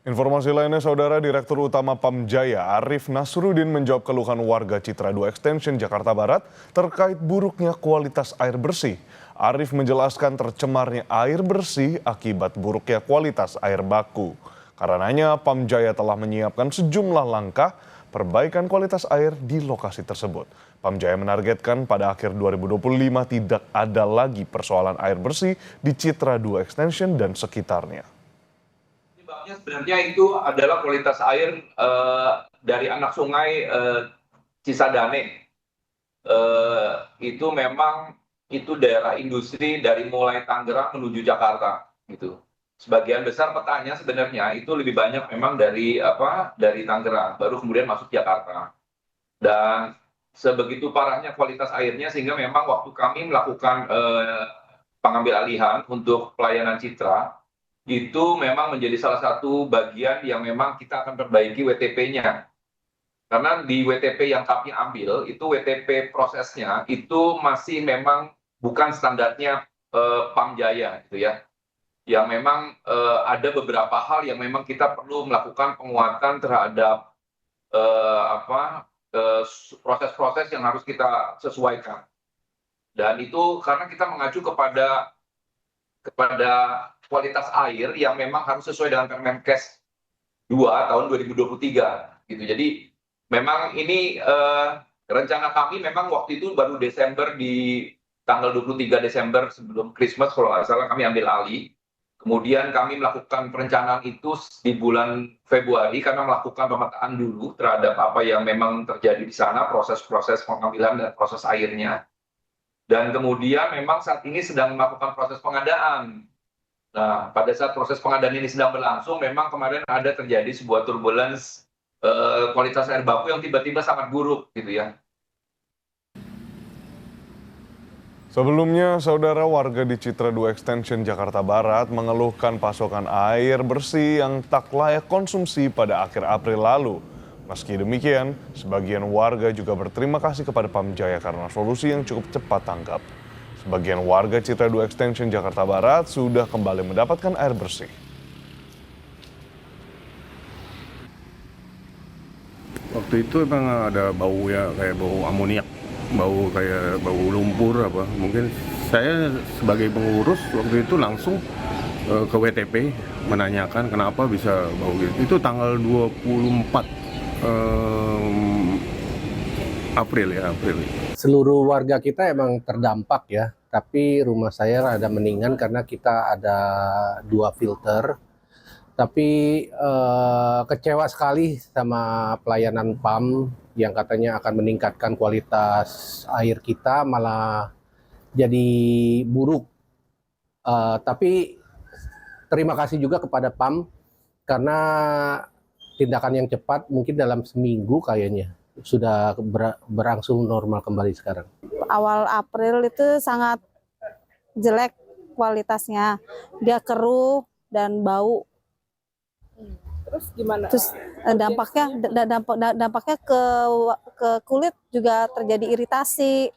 Informasi lainnya, Saudara Direktur Utama Pamjaya Arif Nasruddin menjawab keluhan warga Citra 2 Extension Jakarta Barat terkait buruknya kualitas air bersih. Arif menjelaskan tercemarnya air bersih akibat buruknya kualitas air baku. Karenanya Pamjaya telah menyiapkan sejumlah langkah perbaikan kualitas air di lokasi tersebut. Pamjaya menargetkan pada akhir 2025 tidak ada lagi persoalan air bersih di Citra 2 Extension dan sekitarnya. Penyebabnya sebenarnya itu adalah kualitas air dari anak sungai Cisadane. Itu memang itu daerah industri dari mulai Tangerang menuju Jakarta gitu. Sebagian besar petanya sebenarnya itu lebih banyak memang dari Tangerang, baru kemudian masuk Jakarta. Dan sebegitu parahnya kualitas airnya sehingga memang waktu kami melakukan pengambil alihan untuk pelayanan Citra, itu memang menjadi salah satu bagian yang memang kita akan perbaiki WTP-nya. Karena di WTP yang kami ambil, itu WTP prosesnya itu masih memang bukan standarnya Pamjaya gitu ya. Yang memang ada beberapa hal yang memang kita perlu melakukan penguatan terhadap proses-proses yang harus kita sesuaikan. Dan itu karena kita mengacu kepada kualitas air yang memang harus sesuai dengan Permenkes 2 tahun 2023 gitu. Jadi memang ini rencana kami memang waktu itu baru Desember, di tanggal 23 Desember sebelum Christmas kalau nggak salah kami ambil alih. Kemudian kami melakukan perencanaan itu di bulan Februari karena melakukan pemetaan dulu terhadap apa yang memang terjadi di sana, proses-proses pengambilan dan proses airnya. Dan kemudian memang saat ini sedang melakukan proses pengadaan. Nah, pada saat proses pengadaan ini sedang berlangsung, memang kemarin ada terjadi sebuah turbulence kualitas air baku yang tiba-tiba sangat buruk gitu ya. Sebelumnya, saudara, warga di Citra 2 Extension Jakarta Barat mengeluhkan pasokan air bersih yang tak layak konsumsi pada akhir April lalu. Meski demikian, sebagian warga juga berterima kasih kepada Pamjaya karena solusi yang cukup cepat tanggap. Sebagian warga Citra 2 Extension Jakarta Barat sudah kembali mendapatkan air bersih. Waktu itu emang ada bau ya, kayak bau amoniak, bau kayak bau lumpur apa. Mungkin saya sebagai pengurus waktu itu langsung ke WTP menanyakan kenapa bisa bau gitu. Itu tanggal 24 April ya, April. Seluruh warga kita emang terdampak ya, tapi rumah saya rada mendingan karena kita ada 2 filter. Tapi kecewa sekali sama pelayanan PAM yang katanya akan meningkatkan kualitas air kita, malah jadi buruk. Tapi terima kasih juga kepada PAM karena tindakan yang cepat, mungkin dalam seminggu kayaknya sudah berangsur normal kembali sekarang. Awal April itu sangat jelek kualitasnya, dia keruh dan bau. Terus gimana? Terus dampaknya ke kulit juga terjadi iritasi.